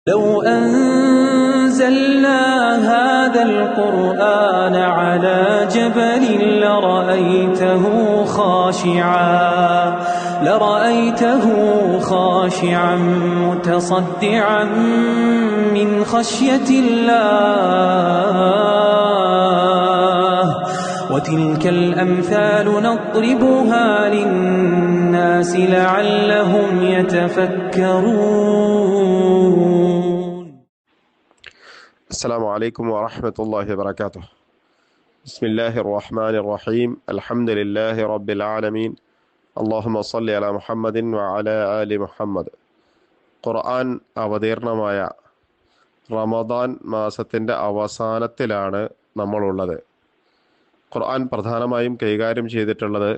لو أنزلنا هذا القرآن على جبل لرأيته خاشعا متصدعا من خشية الله وتلك الأمثال نضربها للناس لعلهم يتفكرون. السلام عليكم ورحمة الله وبركاته. بسم الله الرحمن الرحيم. الحمد لله رب العالمين. اللهم صل على محمد وعلى آل മുഹമ്മദ്. ഖുർആൻ അവതീർണമായ റമദാൻ മാസത്തിൻ്റെ അവസാനത്തിലാണ് നമ്മളുള്ളത്. ഖുർആൻ പ്രധാനമായും കൈകാര്യം ചെയ്തിട്ടുള്ളത്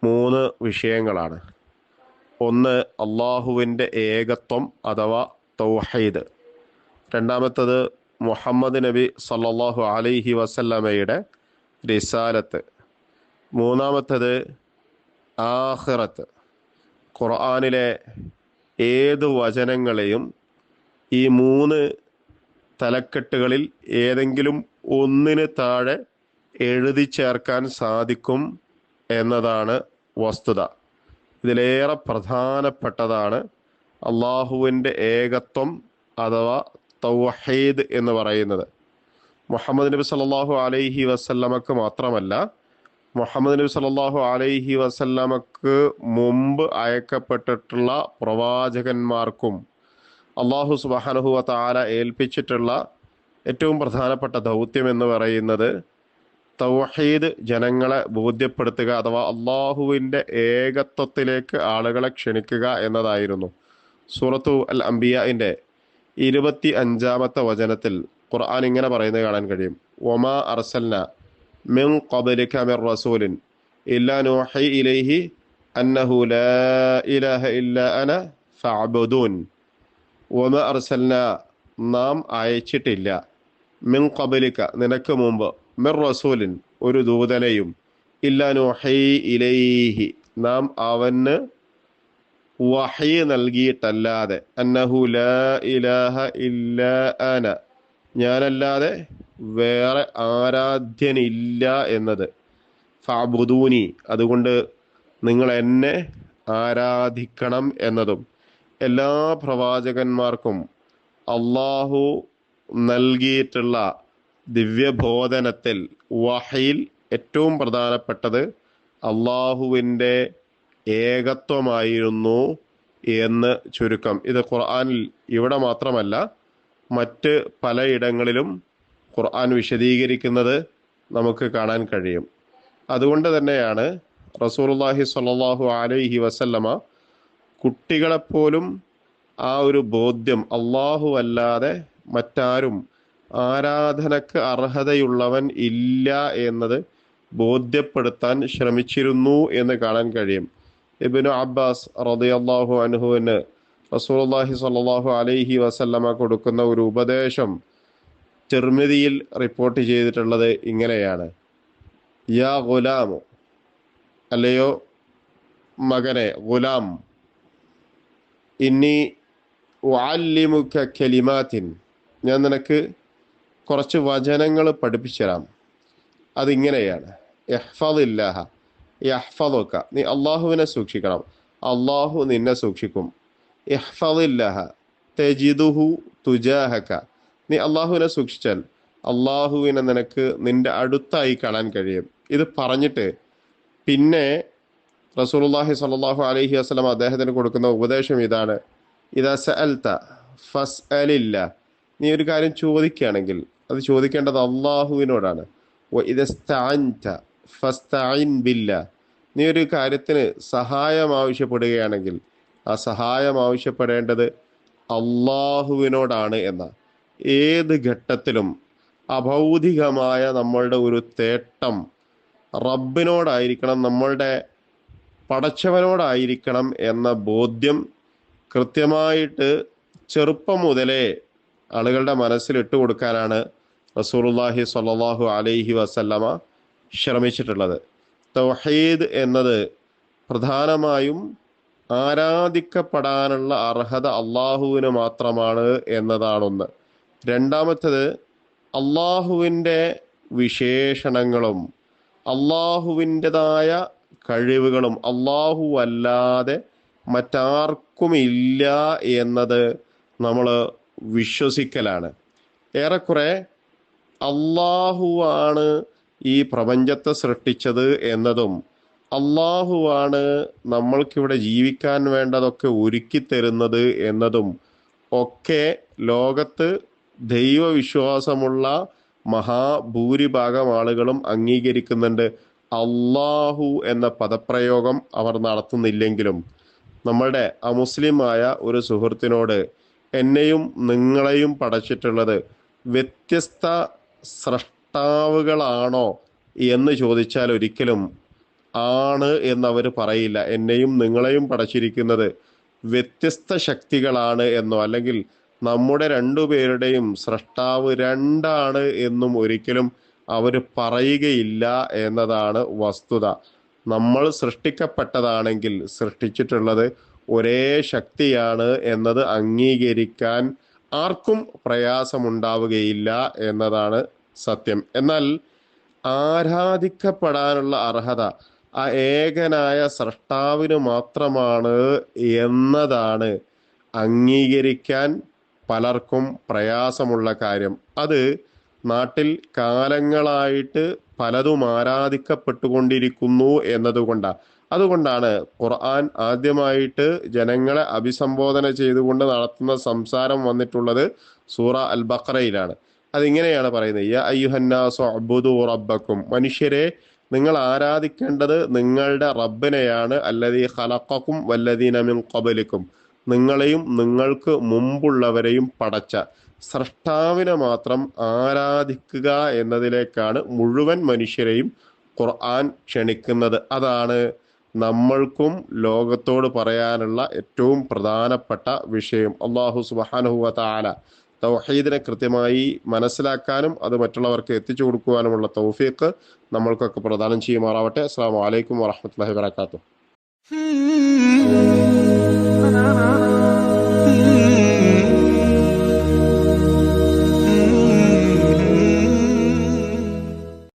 3 വിഷയങ്ങളാണ്. ഒന്ന്, അള്ളാഹുവിൻ്റെ ഏകത്വം അഥവാ തൗഹീദ്. രണ്ടാമത്തത് മുഹമ്മദ് നബി സല്ലല്ലാഹു അലൈഹി വസല്ലമയുടെ റിസാലത്ത്. മൂന്നാമത്തത് ആഖിറത്ത്. ഖുർആനിലെ ഏത് വചനങ്ങളെയും ഈ 3 തലക്കെട്ടുകളിൽ ഏതെങ്കിലും ഒന്നിന് താഴെ എഴുതി ചേർക്കാൻ സാധിക്കും എന്നതാണ് വസ്തുത. ഇതിലേറെ പ്രധാനപ്പെട്ടതാണ് അള്ളാഹുവിൻ്റെ ഏകത്വം അഥവാ തൗഹീദ് എന്ന് പറയുന്നത്. മുഹമ്മദ് നബി സല്ലല്ലാഹു അലൈഹി വസല്ലമക്ക് മാത്രമല്ല, മുഹമ്മദ് നബി സല്ലല്ലാഹു അലൈഹി വസല്ലമക്ക് മുമ്പ് അയക്കപ്പെട്ടിട്ടുള്ള പ്രവാചകന്മാർക്കും അള്ളാഹു സുബ്ഹാനഹു വ തആല ഏൽപ്പിച്ചിട്ടുള്ള ഏറ്റവും പ്രധാനപ്പെട്ട ദൗത്യം എന്ന് പറയുന്നത് തൗഹീദ് ജനങ്ങളെ ബോധ്യപ്പെടുത്തുക അഥവാ അള്ളാഹുവിൻ്റെ ഏകത്വത്തിലേക്ക് ആളുകളെ ക്ഷണിക്കുക എന്നതായിരുന്നു. സൂറത്തു അൽ അംബിയാഇൻ്റെ 25-ാമത്തെ വചനത്തിൽ ഖുർആൻ ഇങ്ങനെ പറയുന്നത് കാണാൻ കഴിയും. വമാ അർസൽന മിൻ ഖബ്ലിക മിർ റസൂലിൻ ഇല്ലാ നൂഹി ഇലൈഹി അന്നഹു ലാ ഇലാഹ ഇല്ലാ അന ഫഅബ്ദൂൻ. വമാ അർസൽന, നാം അയച്ചിട്ടില്ല, മിൻ ഖബ്ലിക, നിനക്ക് മുമ്പ്, മിർ റസൂലിൻ, ഒരു ദൂതനെയും, ഇല്ലാ നൂഹി ഇലൈഹി, നാം അവന് വഹി നൽകിയിട്ടല്ലാതെ, അന്നഹു ലാ ഇലാഹ ഇല്ലാ അന, ഞാനല്ലാതെ വേറെ ആരാധ്യനില്ല എന്നത്, ഫഅബ്ദൂനി, അതുകൊണ്ട് നിങ്ങൾ എന്നെ ആരാധിക്കണം എന്നതും എല്ലാ പ്രവാചകന്മാർക്കും അള്ളാഹു നൽകിയിട്ടുള്ള ദിവ്യബോധനത്തിൽ വഹയിൽ ഏറ്റവും പ്രധാനപ്പെട്ടത് അള്ളാഹുവിൻ്റെ ഏകത്വമായിരുന്നു എന്ന് ചുരുക്കം. ഇത് ഖുർആനിൽ ഇവിടെ മാത്രമല്ല മറ്റ് പലയിടങ്ങളിലും ഖുർആൻ വിശദീകരിക്കുന്നത് നമുക്ക് കാണാൻ കഴിയും. അതുകൊണ്ട് തന്നെയാണ് റസൂലുള്ളാഹി സ്വല്ലല്ലാഹു അലൈഹി വസല്ലമ കുട്ടികളെപ്പോലും ആ ഒരു ബോധ്യം, അള്ളാഹു അല്ലാതെ മറ്റാരും ആരാധനക്ക് അർഹതയുള്ളവൻ ഇല്ല എന്നത് ബോധ്യപ്പെടുത്താൻ ശ്രമിച്ചിരുന്നു എന്ന് കാണാൻ കഴിയും. ഇബ്നു അബ്ബാസ് റളിയല്ലാഹു അൻഹുവിന് റസൂലുള്ളാഹി സ്വല്ലല്ലാഹു അലൈഹി വസല്ലമ കൊടുക്കുന്ന ഒരു ഉപദേശം തിർമിദിയിൽ റിപ്പോർട്ട് ചെയ്തിട്ടുള്ളത് ഇങ്ങനെയാണ്. യാ ഗുലാമു, അല്ലയോ മകനെ, ഗുലാം, ഇന്നി ഉഅല്ലിമുക കലിമാത്തിൻ, ഞാൻ നിനക്ക് കുറച്ച് വചനങ്ങൾ പഠിപ്പിച്ചു തരാം. അതിങ്ങനെയാണ്. ഇഹ്ഫദില്ലാഹ യഹ്ഫദുക, നീ അള്ളാഹുവിനെ സൂക്ഷിക്കണം, അള്ളാഹു നിന്നെ സൂക്ഷിക്കും. ഇഹ്ഫദില്ലാഹ തജിദുഹു തുജാഹക, നീ അള്ളാഹുവിനെ സൂക്ഷിച്ചാൽ അള്ളാഹുവിനെ നിനക്ക് നിന്റെ അടുത്തായി കാണാൻ കഴിയും. ഇത് പറഞ്ഞിട്ട് പിന്നെ റസൂലുള്ളാഹി സ്വല്ലല്ലാഹു അലൈഹി വസല്ലം അദ്ദേഹത്തിന് കൊടുക്കുന്ന ഉപദേശം ഇതാണ്. ഇദാ സഅൽത ഫസ്അലില്ലാ, നീ ഒരു കാര്യം ചോദിക്കുകയാണെങ്കിൽ അത് ചോദിക്കേണ്ടത് അള്ളാഹുവിനോടാണ്. വഇദാ ഇസ്തഅൻത ഫസ്തഇൻ ബില്ലാ, നീ ഒരു കാര്യത്തിന് സഹായം ആവശ്യപ്പെടുകയാണെങ്കിൽ ആ സഹായം ആവശ്യപ്പെടേണ്ടത് അള്ളാഹുവിനോടാണ് എന്ന. ഏത് ഘട്ടത്തിലും അഭൗതികമായ നമ്മളുടെ ഒരു തേട്ടം റബ്ബിനോടായിരിക്കണം, നമ്മളുടെ പടച്ചവനോടായിരിക്കണം എന്ന ബോധ്യം കൃത്യമായിട്ട് ചെറുപ്പം മുതലേ ആളുകളുടെ മനസ്സിൽ ഇട്ടുകൊടുക്കാനാണ് റസൂലുള്ളാഹി സ്വല്ലല്ലാഹു അലൈഹി വസല്ലമ ശ്രമിച്ചിട്ടുള്ളത്. തൗഹീദ് എന്നത് പ്രധാനമായും ആരാധിക്കപ്പെടാനുള്ള അർഹത അള്ളാഹുവിന് മാത്രമാണ് എന്നതാണൊന്ന്. രണ്ടാമത്തത്, അള്ളാഹുവിൻ്റെ വിശേഷണങ്ങളും അള്ളാഹുവിൻ്റെതായ കഴിവുകളും അള്ളാഹു അല്ലാതെ മറ്റാർക്കുമില്ല എന്നത് നമ്മൾ വിശ്വസിക്കലാണ്. ഏറെക്കുറെ അള്ളാഹുവാണ് ഈ പ്രപഞ്ചത്തെ സൃഷ്ടിച്ചത് എന്നതും അള്ളാഹുവാണ് നമ്മൾക്കിവിടെ ജീവിക്കാൻ വേണ്ടതൊക്കെ ഒരുക്കി തരുന്നത് എന്നതും ഒക്കെ ലോകത്ത് ദൈവവിശ്വാസമുള്ള മഹാഭൂരിഭാഗം ആളുകളും അംഗീകരിക്കുന്നുണ്ട്. അള്ളാഹു എന്ന പദപ്രയോഗം അവർ നടത്തുന്നില്ലെങ്കിലും നമ്മളുടെ അമുസ്ലിമായ ഒരു സുഹൃത്തിനോട് എന്നെയും നിങ്ങളെയും പടച്ചിട്ടുള്ളത് വ്യത്യസ്ത സ്രഷ്ടാവുകളാണോ എന്ന് ചോദിച്ചാൽ ഒരിക്കലും ആണ് എന്നവർ പറയില്ല. എന്നെയും നിങ്ങളെയും പടച്ചിരിക്കുന്നത് വ്യത്യസ്ത ശക്തികളാണ് എന്നോ അല്ലെങ്കിൽ നമ്മുടെ രണ്ടുപേരുടെയും സ്രഷ്ടാവ് രണ്ടാണ് എന്നും ഒരിക്കലും അവർ പറയുകയില്ല എന്നതാണ് വസ്തുത. നമ്മൾ സൃഷ്ടിക്കപ്പെട്ടതാണെങ്കിൽ സൃഷ്ടിച്ചിട്ടുള്ളത് ഒരേ ശക്തിയാണ് എന്നത് അംഗീകരിക്കാൻ ആർക്കും പ്രയാസമുണ്ടാവുകയില്ല എന്നതാണ് സത്യം. എന്നാൽ ആരാധിക്കപ്പെടാനുള്ള അർഹത ആ ഏകനായ സ്രഷ്ടാവിന് മാത്രമാണ് എന്നതാണ് അംഗീകരിക്കാൻ പലർക്കും പ്രയാസമുള്ള കാര്യം. അത് നാട്ടിൽ കാലങ്ങളായിട്ട് പലതും ആരാധിക്കപ്പെട്ടുകൊണ്ടിരിക്കുന്നു എന്നതുകൊണ്ടാണ്. അതുകൊണ്ടാണ് ഖുർആൻ ആദ്യമായിട്ട് ജനങ്ങളെ അഭിസംബോധന ചെയ്തുകൊണ്ട് നടത്തുന്ന സംസാരം വന്നിട്ടുള്ളത് സൂറ അൽ ബഖറയിലാണ്. അതിങ്ങനെയാണ് പറയുന്നത്: യാ അയ്യുഹന്നാസു അബ്ദു റബ്ബക്കും, മനുഷ്യരെ നിങ്ങൾ ആരാധിക്കേണ്ടത് നിങ്ങളുടെ റബ്ബിനെയാണ്. അല്ലദീ ഖലഖക്കും വല്ലദീന മിൻ ഖബലിക്കും, നിങ്ങളെയും നിങ്ങൾക്ക് മുമ്പുള്ളവരെയും പടച്ച സ്രഷ്ടാവിനെ മാത്രം ആരാധിക്കുക എന്നതിലേക്കാണ് മുഴുവൻ മനുഷ്യരെയും ഖുർആൻ ക്ഷണിക്കുന്നത്. അതാണ് നമ്മൾക്കും ലോകത്തോട് പറയാനുള്ള ഏറ്റവും പ്രധാനപ്പെട്ട വിഷയം. അല്ലാഹു സുബ്ഹാനഹു വ തആല തൗഹീദിനെ കൃത്യമായി മനസ്സിലാക്കാനും അത് മറ്റുള്ളവർക്ക് എത്തിച്ചു കൊടുക്കുവാനുമുള്ള തൗഫീഖ് നമ്മൾക്കൊക്കെ പ്രദാനം ചെയ്യുമാറാവട്ടെ. അസ്സലാമു അലൈക്കും വറഹ്മത്തുള്ളാഹി വബറകാതുഹു.